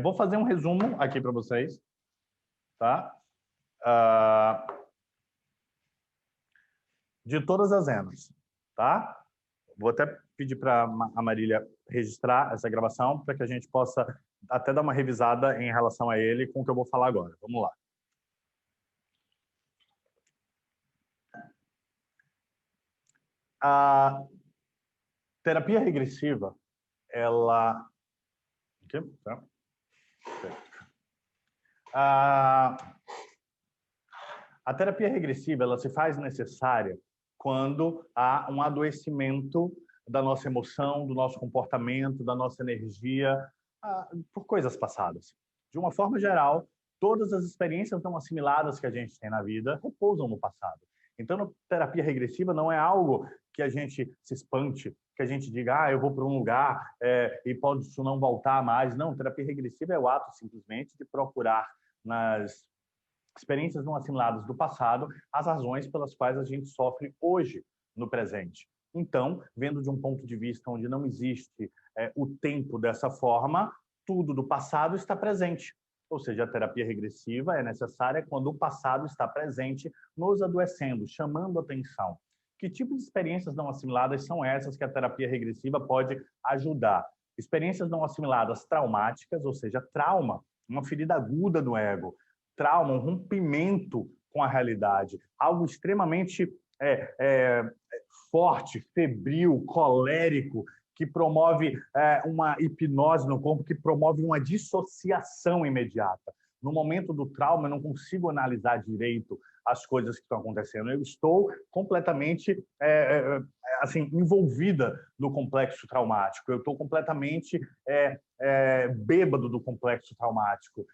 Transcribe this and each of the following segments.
Vou fazer um resumo aqui para vocês, tá? De todas as ENAs, tá? Vou até pedir para a Marília registrar essa gravação para que a gente possa até dar uma revisada em relação a ele com o que eu vou falar agora. Vamos lá. A terapia regressiva, ela... Aqui, tá? A terapia regressiva, ela se faz necessária quando há um adoecimento da nossa emoção, do nosso comportamento, da nossa energia, por coisas passadas. De uma forma geral, todas as experiências não assimiladas que a gente tem na vida repousam no passado. Então, a terapia regressiva não é algo que a gente se espante, que a gente diga, eu vou para um lugar e pode isso não voltar mais. Não, terapia regressiva é o ato simplesmente de procurar nas experiências não assimiladas do passado as razões pelas quais a gente sofre hoje, no presente. Então, vendo de um ponto de vista onde não existe o tempo dessa forma, tudo do passado está presente. Ou seja, a terapia regressiva é necessária quando o passado está presente, nos adoecendo, chamando atenção. Que tipo de experiências não assimiladas são essas que a terapia regressiva pode ajudar? Experiências não assimiladas traumáticas, ou seja, trauma, uma ferida aguda no ego, trauma, um rompimento com a realidade, algo extremamente forte, febril, colérico, que promove uma hipnose no corpo, que promove uma dissociação imediata. No momento do trauma, eu não consigo analisar direito as coisas que estão acontecendo. Eu estou completamente assim, envolvida no complexo traumático. Eu estou completamente bêbado do complexo traumático.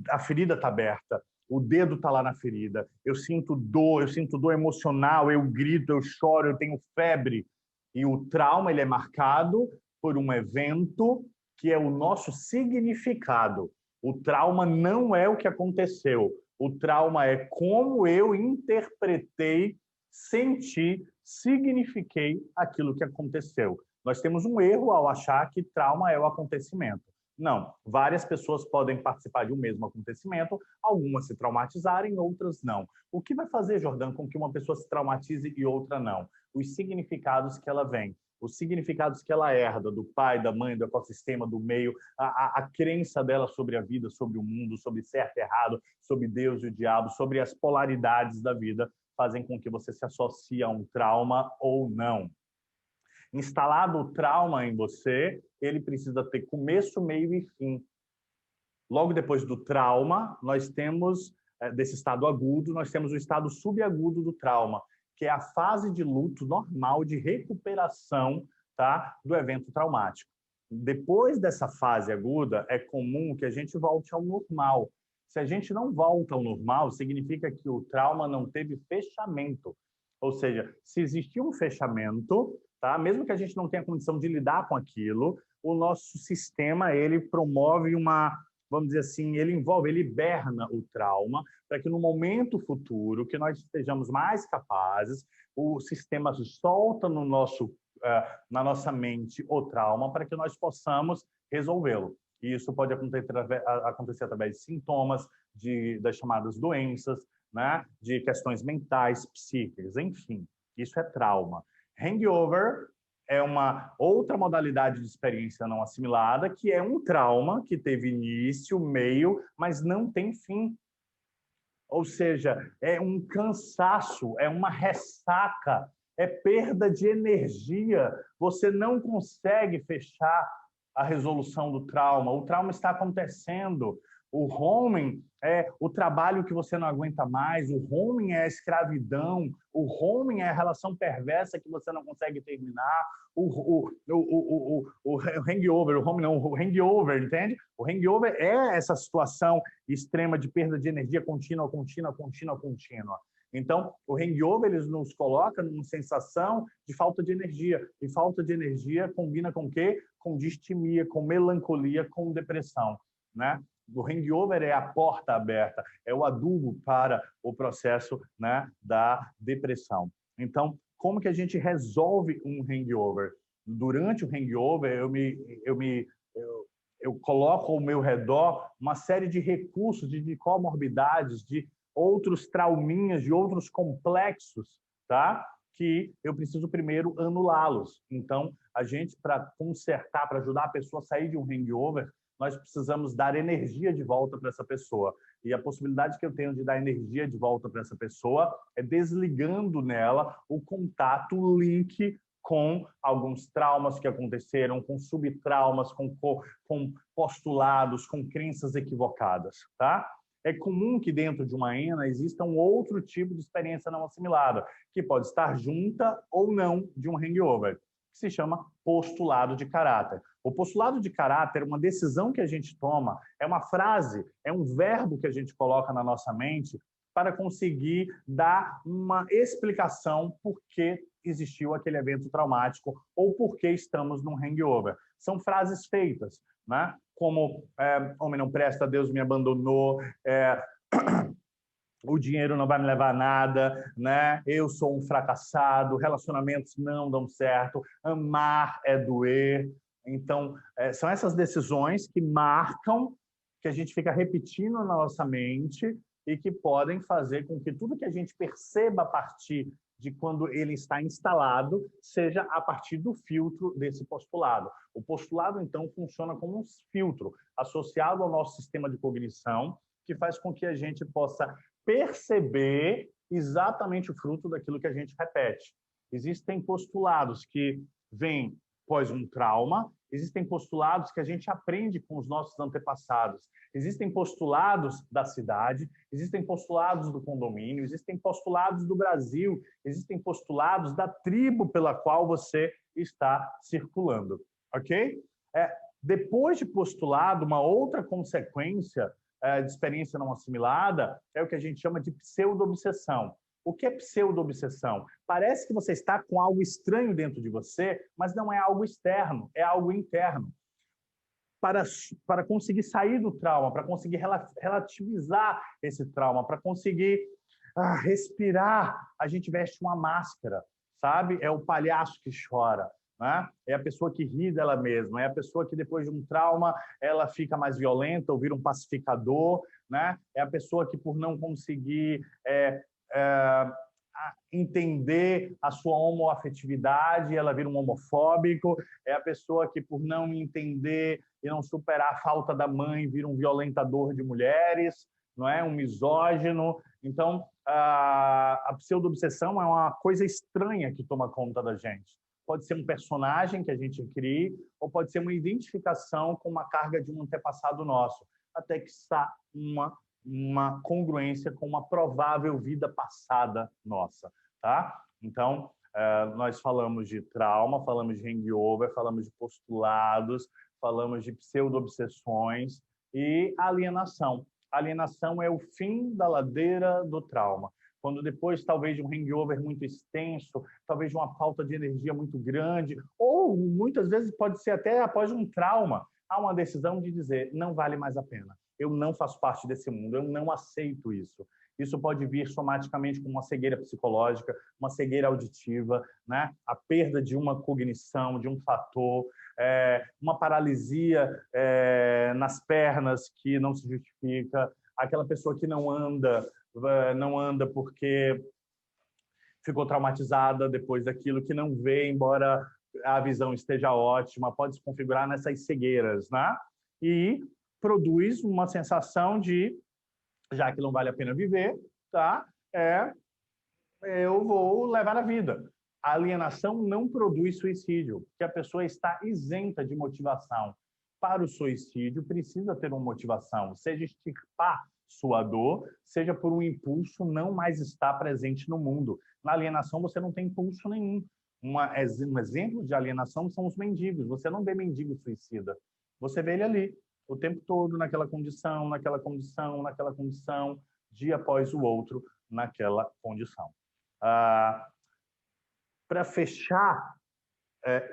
A ferida está aberta. O dedo está lá na ferida. Eu sinto dor emocional, eu grito, eu choro, eu tenho febre. E o trauma ele é marcado por um evento que é o nosso significado. O trauma não é o que aconteceu. O trauma é como eu interpretei, senti, signifiquei aquilo que aconteceu. Nós temos um erro ao achar que trauma é o acontecimento. Não, várias pessoas podem participar de um mesmo acontecimento, algumas se traumatizarem, outras não. O que vai fazer, Jordan, com que uma pessoa se traumatize e outra não? Os significados que ela vem, os significados que ela herda do pai, da mãe, do ecossistema, do meio, a crença dela sobre a vida, sobre o mundo, sobre certo e errado, sobre Deus e o diabo, sobre as polaridades da vida, fazem com que você se associe a um trauma ou não. Instalado o trauma em você, ele precisa ter começo, meio e fim. Logo depois do trauma, nós temos, desse estado agudo, nós temos o estado subagudo do trauma, que é a fase de luto normal de recuperação, tá, do evento traumático. Depois dessa fase aguda, é comum que a gente volte ao normal. Se a gente não volta ao normal, significa que o trauma não teve fechamento. Ou seja, se existir um fechamento, tá? Mesmo que a gente não tenha condição de lidar com aquilo, o nosso sistema ele promove uma, vamos dizer assim, ele hiberna o trauma para que no momento futuro, que nós estejamos mais capazes, o sistema solta no na nossa mente o trauma para que nós possamos resolvê-lo. E isso pode acontecer através de sintomas, das chamadas doenças, né? De questões mentais, psíquicas, enfim. Isso é trauma. Hangover é uma outra modalidade de experiência não assimilada, que é um trauma que teve início, meio, mas não tem fim. Ou seja, é um cansaço, é uma ressaca, é perda de energia. Você não consegue fechar a resolução do trauma. O trauma está acontecendo. O homing é o trabalho que você não aguenta mais, o homing é a escravidão, o homing é a relação perversa que você não consegue terminar, o hangover, o homing não, o hangover, entende? O hangover é essa situação extrema de perda de energia contínua. Então, o hangover ele nos coloca numa sensação de falta de energia. E falta de energia combina com o quê? Com distimia, com melancolia, com depressão, né? O hangover é a porta aberta, é o adubo para o processo, né, da depressão. Então, como que a gente resolve um hangover? Durante o hangover, eu coloco ao meu redor uma série de recursos, de comorbidades, de outros trauminhas, de outros complexos, tá? Que eu preciso primeiro anulá-los. Então, a gente, para consertar, para ajudar a pessoa a sair de um hangover, nós precisamos dar energia de volta para essa pessoa. E a possibilidade que eu tenho de dar energia de volta para essa pessoa é desligando nela o contato, o link com alguns traumas que aconteceram, com subtraumas, com postulados, com crenças equivocadas, tá? É comum que dentro de uma ENA exista um outro tipo de experiência não assimilada, que pode estar junta ou não de um hangover, que se chama postulado de caráter. O postulado de caráter é uma decisão que a gente toma, é uma frase, é um verbo que a gente coloca na nossa mente para conseguir dar uma explicação por que existiu aquele evento traumático ou por que estamos num hangover. São frases feitas, né? Como homem não presta, Deus me abandonou, o dinheiro não vai me levar a nada, né? Eu sou um fracassado, relacionamentos não dão certo, amar é doer. Então, são essas decisões que marcam, que a gente fica repetindo na nossa mente e que podem fazer com que tudo que a gente perceba a partir de quando ele está instalado seja a partir do filtro desse postulado. O postulado, então, funciona como um filtro associado ao nosso sistema de cognição, que faz com que a gente possa perceber exatamente o fruto daquilo que a gente repete. Existem postulados que vêm após um trauma, existem postulados que a gente aprende com os nossos antepassados, existem postulados da cidade, existem postulados do condomínio, existem postulados do Brasil, existem postulados da tribo pela qual você está circulando, ok? Depois de postulado, uma outra consequência de experiência não assimilada é o que a gente chama de pseudo-obsessão. O que é pseudo-obsessão? Parece que você está com algo estranho dentro de você, mas não é algo externo, é algo interno. Para conseguir sair do trauma, para conseguir relativizar esse trauma, para conseguir respirar, a gente veste uma máscara, sabe? É o palhaço que chora, né? É a pessoa que ri dela mesma, é a pessoa que depois de um trauma ela fica mais violenta ou vira um pacificador, né? É a pessoa que por não conseguir entender a sua homoafetividade, ela vira um homofóbico, é a pessoa que por não entender e não superar a falta da mãe vira um violentador de mulheres, não é? Um misógino. Então, a pseudo-obsessão é uma coisa estranha que toma conta da gente. Pode ser um personagem que a gente cria, ou pode ser uma identificação com uma carga de um antepassado nosso, até que está uma congruência com uma provável vida passada nossa, tá? Então, nós falamos de trauma, falamos de hangover, falamos de postulados, falamos de pseudo-obsessões e alienação. Alienação é o fim da ladeira do trauma. Quando depois, talvez, de um hangover muito extenso, talvez de uma falta de energia muito grande, ou muitas vezes pode ser até após um trauma, há uma decisão de dizer, não vale mais a pena. Eu não faço parte desse mundo, eu não aceito isso. Isso pode vir somaticamente com uma cegueira psicológica, uma cegueira auditiva, né? A perda de uma cognição, de um fator, uma paralisia nas pernas que não se justifica, aquela pessoa que não anda porque ficou traumatizada depois daquilo, que não vê, embora a visão esteja ótima, pode se configurar nessas cegueiras, né? E produz uma sensação de, já que não vale a pena viver, tá? Eu vou levar a vida. A alienação não produz suicídio, porque a pessoa está isenta de motivação. Para o suicídio, precisa ter uma motivação, seja extirpar sua dor, seja por um impulso não mais estar presente no mundo. Na alienação, você não tem impulso nenhum. Um exemplo de alienação são os mendigos. Você não vê mendigo suicida. Você vê ele ali, o tempo todo naquela condição, naquela condição, naquela condição, dia após o outro naquela condição. Para fechar,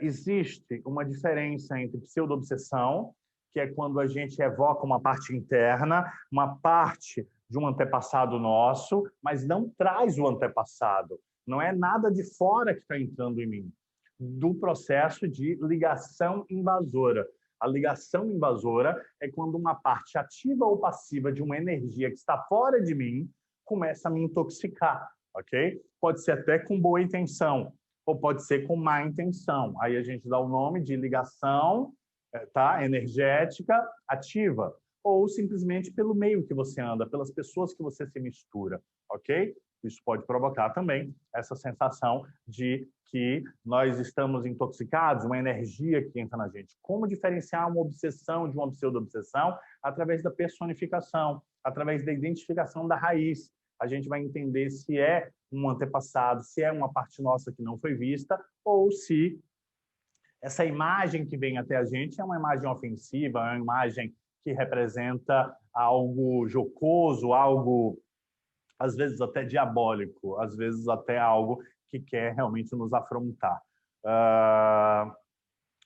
existe uma diferença entre pseudo-obsessão, que é quando a gente evoca uma parte interna, uma parte de um antepassado nosso, mas não traz o antepassado. Não é nada de fora que está entrando em mim. Do processo de ligação invasora. A ligação invasora é quando uma parte ativa ou passiva de uma energia que está fora de mim começa a me intoxicar, ok? Pode ser até com boa intenção, ou pode ser com má intenção. Aí a gente dá o nome de ligação, tá? Energética ativa, ou simplesmente pelo meio que você anda, pelas pessoas que você se mistura, ok? Isso pode provocar também essa sensação de que nós estamos intoxicados, uma energia que entra na gente. Como diferenciar uma obsessão de uma pseudo-obsessão? Através da personificação, através da identificação da raiz. A gente vai entender se é um antepassado, se é uma parte nossa que não foi vista, ou se essa imagem que vem até a gente é uma imagem ofensiva, é uma imagem que representa algo jocoso, algo às vezes até diabólico, às vezes até algo que quer realmente nos afrontar.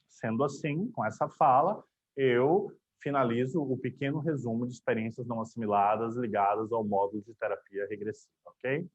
Sendo assim, com essa fala, eu finalizo o pequeno resumo de experiências não assimiladas ligadas ao módulo de terapia regressiva, ok?